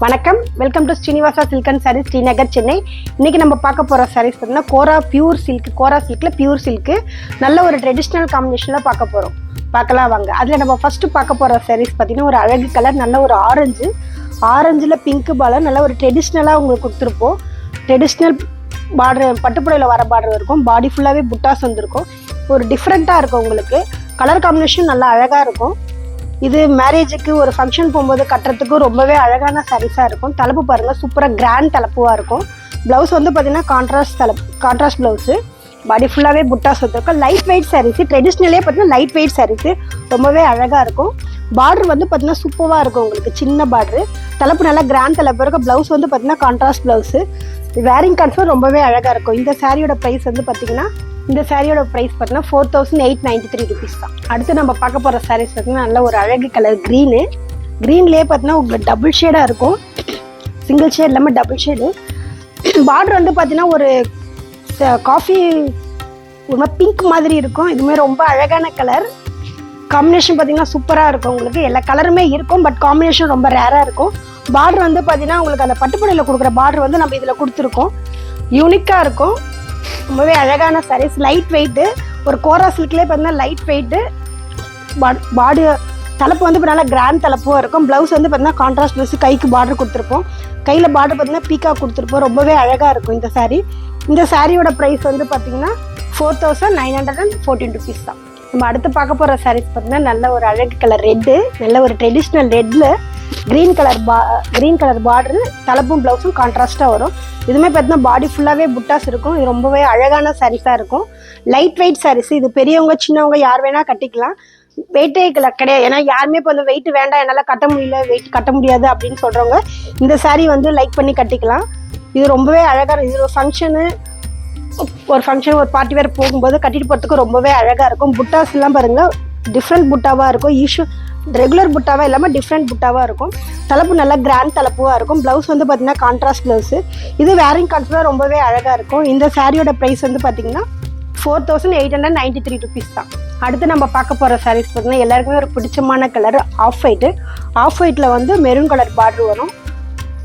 வணக்கம், welcome to Srinivasa silk and sarees, Srinagar, Chennai. இன்னைக்கு நம்ம பார்க்க போகிற சாரீஸ் பார்த்தீங்கன்னா கோரா பியூர் சில்க். கோரா சில்கில் பியூர் சில்க்கு நல்ல ஒரு ட்ரெடிஷ்னல் காம்பினேஷனில் பார்க்க போகிறோம். பார்க்கலாம் வாங்க. அதில் நம்ம ஃபஸ்ட்டு பார்க்க போகிற சாரீஸ் பார்த்தீங்கன்னா ஒரு அழகு கலர், நல்ல ஒரு ஆரஞ்சில் பிங்க் பாலர், நல்ல ஒரு ட்ரெடிஷ்னலாக உங்களுக்கு கொடுத்துருப்போம். ட்ரெடிஷ்னல் பார்டர், பட்டுப்புடையில் வர பார்டர் இருக்கும். பாடி ஃபுல்லாகவே புட்டாஸ் வந்துருக்கும். ஒரு டிஃப்ரெண்ட்டாக இருக்கும் உங்களுக்கு. கலர் காம்பினேஷன் நல்லா அழகாக இருக்கும். இது மேரேஜுக்கு ஒரு ஃபங்க்ஷன் போகும்போது கட்டுறதுக்கு ரொம்பவே அழகான சாரீஸாக இருக்கும். தலைப்பு பாருங்கள், சூப்பராக கிராண்ட் தலைப்புவாக இருக்கும். ப்ளவுஸ் வந்து பார்த்திங்கன்னா கான்ட்ராஸ்ட் ப்ளவுஸு. பாடி ஃபுல்லாகவே புட்டாஸ் வந்துருக்கும். லைட் வெயிட் சாரீஸு, ட்ரெடிஷ்னலே பார்த்தீங்கன்னா லைட் வெயிட் சாரீஸு ரொம்பவே அழகாக இருக்கும். பார்டர் வந்து பார்த்திங்கன்னா சூப்பராக இருக்கும் உங்களுக்கு. சின்ன பார்டரு, தலைப்பு நல்லா கிராண்ட் தலைப்பு இருக்கும். ப்ளவுஸ் வந்து பார்த்திங்கன்னா கான்ட்ராஸ்ட் ப்ளவுஸு. வேரிங் கன்ஃபர்ம் ரொம்பவே அழகாக இருக்கும். இந்த சாரியோட ப்ரைஸ் வந்து பார்த்திங்கன்னா பார்த்தீங்கன்னா 4893 rupees தான். அடுத்து நம்ம பார்க்க போகிற சாரீஸ் பார்த்தீங்கன்னா நல்ல ஒரு அழகு கலர் க்ரீன்லேயே பார்த்தீங்கன்னா உங்களுக்கு டபுள் ஷேடாக இருக்கும். சிங்கிள் ஷேட் இல்லாமல் டபுள் ஷேடு. பார்டர் வந்து பார்த்தீங்கன்னா ஒரு காஃபி பிங்க் மாதிரி இருக்கும். இதுவுமே ரொம்ப அழகான கலர் காம்பினேஷன். பார்த்தீங்கன்னா சூப்பராக இருக்கும் உங்களுக்கு. எல்லா கலருமே இருக்கும், பட் காம்பினேஷன் ரொம்ப ரேராக இருக்கும். பார்டர் வந்து பார்த்தீங்கன்னா உங்களுக்கு அந்த பட்டுப்புடையில் கொடுக்குற பார்டர் வந்து நம்ம இதில் கொடுத்துருக்கோம். யூனிக்காக இருக்கும். ரொம்பவே அழகான சாரீஸ். லைட் வெயிட்டு, ஒரு கோரா சில்க்லேயே பார்த்தீங்கன்னா லைட் வெயிட்டு. பாடி தலைப்பு வந்து இப்போ நல்லா கிராண்ட் தலைப்பும் இருக்கும். ப்ளவுஸ் வந்து பார்த்தீங்கன்னா கான்ட்ராஸ்ட் ப்ளவுஸ். கைக்கு பார்டர் கொடுத்துருப்போம். கையில் பார்டர் பார்த்தீங்கன்னா பீக்காக கொடுத்துருப்போம். ரொம்பவே அழகாக இருக்கும் இந்த சாரீ. இந்த சாரியோட ப்ரைஸ் வந்து பார்த்தீங்கன்னா 4914 rupees தான். நம்ம அடுத்து பார்க்க போகிற சாரீஸ் பார்த்தீங்கன்னா நல்ல ஒரு அழகு கலர் ரெட்டு, நல்ல ஒரு ட்ரெடிஷ்னல் ரெட்டில் க்ரீன் கலர் பார்டரு. தலைப்பும் ப்ளவுஸும் கான்ட்ராஸ்ட்டாக வரும். இதுவுமே பார்த்தீங்கன்னா பாடி ஃபுல்லாகவே புட்டாஸ் இருக்கும். இது ரொம்பவே அழகான சாரீஸாக இருக்கும். Light weight sarees. இது பெரியவங்க சின்னவங்க யார் வேணால் கட்டிக்கலாம். வெயிட்டே கிடையாது. ஏன்னா யாருமே இப்போ வந்து வெயிட் வேண்டாம், என்னால் கட்ட முடியல, வெயிட் கட்ட முடியாது அப்படின்னு சொல்கிறவங்க இந்த சாரீ வந்து லைக் பண்ணி கட்டிக்கலாம். இது ரொம்பவே அழகாக. இது ஒரு ஃபங்க்ஷன், ஒரு பார்ட்டி வேறு போகும்போது கட்டிட்டு போகிறதுக்கு ரொம்பவே அழகாக இருக்கும். புட்டாஸ் எல்லாம் பாருங்கள், டிஃப்ரெண்ட் புட்டாவாக இருக்கும். ரெகுலர் புட்டாவாக இல்லாமல் டிஃப்ரெண்ட் புட்டாவாக இருக்கும். தலைப்பு நல்லா கிராண்ட் தலைப்புவாக இருக்கும். ப்ளவுஸ் வந்து பார்த்திங்கன்னா கான்ட்ராஸ்ட் ப்ளவுஸு. இது வேரிங் கான்ஃபிடராக ரொம்பவே அழகாக இருக்கும். இந்த சாரியோட ப்ரைஸ் வந்து பார்த்திங்கன்னா 4893 rupees தான். அடுத்து நம்ம பார்க்க போகிற சாரீஸ் பார்த்திங்கன்னா எல்லாருக்குமே ஒரு பிடிச்சமான கலர் ஆஃப் ஒயிட்டில் வந்து மெரூன் கலர் பார்டர் வரும்.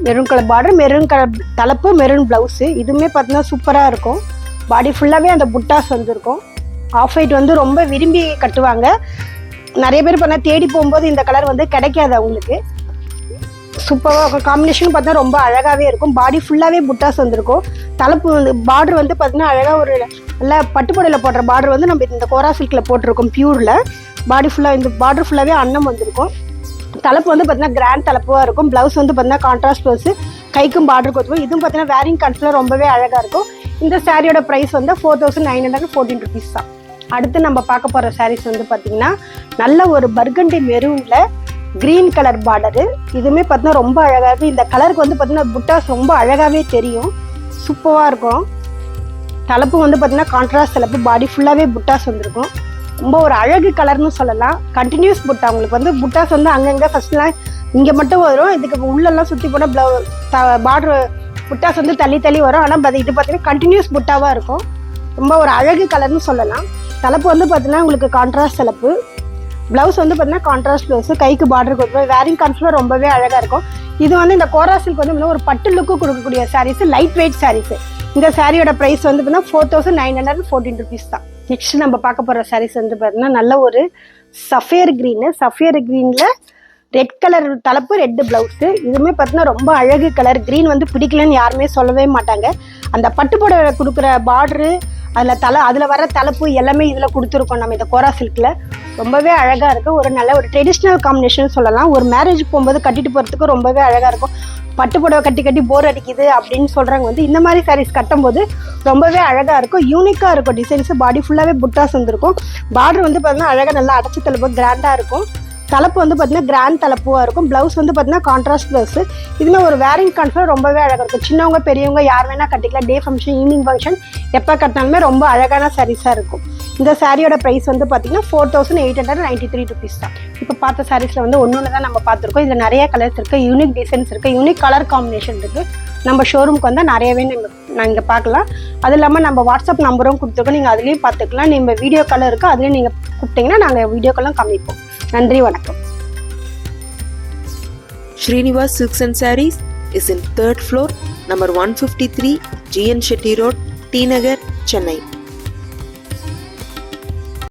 Maroon colour border, maroon colour தலைப்பு, மெரூன் ப்ளவுஸு. இதுவுமே பார்த்திங்கன்னா சூப்பராக இருக்கும். பாடி ஃபுல்லாகவே அந்த புட்டாஸ் வந்துருக்கும். ஆஃப் ஒயிட் வந்து ரொம்ப விரும்பி கட்டுவாங்க. நிறைய பேர் பண்ண தேடி போகும்போது இந்த கலர் வந்து கிடைக்காது அவங்களுக்கு. சூப்பராக காம்பினேஷன் பார்த்தா ரொம்ப அழகாகவே இருக்கும். பாடி ஃபுல்லாகவே புட்டாஸ் வந்துருக்கும். தலைப்பு வந்து பார்டர் வந்து பார்த்தீங்கன்னா அழகாக ஒரு நல்லா பட்டுப்புடையில் போடுற பார்டர் வந்து நம்ம இந்த கோரா சில்கில் போட்டிருக்கோம் பியூரில். பாடி ஃபுல்லாக இந்த பார்டர் ஃபுல்லாகவே அன்னம் வந்திருக்கும். தலைப்பு வந்து பார்த்தீங்கன்னா கிராண்ட் தலைப்புவாக இருக்கும். ப்ளவுஸ் வந்து பார்த்தீங்கன்னா கான்ட்ராஸ்ட் ப்ளவுஸு. கைக்கும் பார்டர் கொடுத்துருவோம். இதுவும் பார்த்தீங்கன்னா வேரிங் கன்ஃபில் ரொம்பவே அழகாக இருக்கும். இந்த சாரியோட ப்ரைஸ் வந்து 4914 rupees தான். அடுத்து நம்ம பார்க்க போகிற சாரீஸ் வந்து பார்த்திங்கன்னா நல்ல ஒரு பர்கண்டி மெரூனில் க்ரீன் கலர் பார்டரு. இதுவுமே பார்த்தீங்கன்னா ரொம்ப அழகாக இருக்குது. இந்த கலருக்கு வந்து பார்த்திங்கன்னா புட்டாஸ் ரொம்ப அழகாகவே தெரியும். சூப்பராக இருக்கும். தலைப்பு வந்து பார்த்திங்கன்னா கான்ட்ராஸ்ட் தலைப்பு. பாடி ஃபுல்லாகவே புட்டாஸ் வந்துருக்கும். ரொம்ப ஒரு அழகு கலர்னு சொல்லலாம். கண்டினியூஸ் புட்டா. உங்களுக்கு வந்து புட்டாஸ் வந்து அங்கங்கே ஃபஸ்ட்லாம் இங்கே மட்டும் வரும். இதுக்கு உள்ளெல்லாம் சுற்றி போனால் பார்டர் புட்டாஸ் வந்து தள்ளி வரும். ஆனால் இது பார்த்திங்கன்னா கண்டினியூஸ் புட்டாவாக இருக்கும். ரொம்ப ஒரு அழகு கலர்னு சொல்லலாம். தலைப்பு வந்து பார்த்தீங்கன்னா உங்களுக்கு கான்ட்ராஸ்ட் தலைப்பு. ப்ளவுஸ் வந்து பார்த்தீங்கன்னா கான்ட்ராஸ்ட் ப்ளவுஸு. கைக்கு பார்டர் கொடுத்துருவோம். வேரிங் கான்ஃபில் ரொம்பவே அழகாக இருக்கும். இது வந்து இந்த கோரா சில்க் வந்து ஒரு பட்டு லுக்கு கொடுக்கக்கூடிய சாரீஸ், லைட் வெயிட் சாரீஸ். இந்த சாரியோட ப்ரைஸ் வந்து பார்த்தீங்கன்னா 4914 rupees தான். நெக்ஸ்ட் நம்ம பார்க்க போகிற சாரீஸ் வந்து பார்த்தீங்கன்னா நல்ல ஒரு சஃபேர் க்ரீனில் ரெட் கலர் தலைப்பு, ரெட்டு ப்ளவுஸு. இதுவுமே பார்த்தீங்கன்னா ரொம்ப அழகு கலர். க்ரீன் வந்து பிடிக்கலன்னு யாருமே சொல்லவே மாட்டாங்க. அந்த பட்டுப்புடவை கொடுக்குற பார்டரு, அதில் வர தலைப்பு எல்லாமே இதில் கொடுத்துருக்கோம் நம்ம இந்த கோரா சில்கில். ரொம்பவே அழகாக இருக்குது. ஒரு நல்ல ஒரு ட்ரெடிஷ்னல் காம்பினேஷன் சொல்லலாம். ஒரு மேரேஜ் போகும்போது கட்டிட்டு போகிறதுக்கு ரொம்பவே அழகாக இருக்கும். பட்டுப்புடவை கட்டி போர் அடிக்குது அப்படின்னு சொல்கிறவங்க வந்து இந்த மாதிரி சாரீஸ் கட்டும்போது ரொம்பவே அழகாக இருக்கும். யூனிக்காக இருக்கும் டிசைன்ஸு. பாடி ஃபுல்லாகவே புட்டாஸ் வந்துருக்கும். பார்டர் வந்து பார்த்தீங்கன்னா அழகாக நல்லா அடைச்சி தலைப்பு கிராண்டாக இருக்கும். தலைப்பு வந்து பார்த்தீங்கன்னா கிராண்ட் தலைப்புவாக இருக்கும். ப்ளவுஸ் வந்து பார்த்தீங்கன்னா கான்ட்ராஸ்ட் ப்ளவுஸு. இதுவுமே ஒரு வேரிங் கான்ஃபில் ரொம்பவே அழகாக இருக்கும். சின்னவங்க பெரியவங்க யார் வேணால் கட்டிக்கலாம். டே ஃபங்க்ஷன், ஈவினிங் ஃபங்க்ஷன் எப்போ கட்டினாலுமே ரொம்ப அழகான சாரீஸாக இருக்கும். இந்த சாரியோட ப்ரைஸ் வந்து பார்த்தீங்கன்னா 4893 rupees தான். இப்போ பார்த்த சாரீஸில் வந்து ஒன்று தான் நம்ம பார்த்துருக்கோம். இதில் நிறைய கலர்ஸ் இருக்குது, யூனிக் டிசைன்ஸ் இருக்குது, யூனிக் கலர் காம்பினேஷன் இருக்குது. நம்ம ஷோரூமுக்கு வந்தால் நிறையவே நீங்கள் பார்க்கலாம். அது இல்லாமல் நம்ம வாட்ஸ்அப் நம்பரும் கொடுத்துருக்கோம். நீங்கள் அதுலேயும் பார்த்துக்கலாம். நம்ம வீடியோ காலும் இருக்குது, அதுலேயும் நீங்கள் கூப்பிட்டிங்கன்னா நாங்கள் வீடியோ காலும் காமிப்போம். நன்றி, வணக்கம். Srinivas Silks and Sarees is in 3rd floor, number 153, GN Shetty Road, T Nagar, Chennai.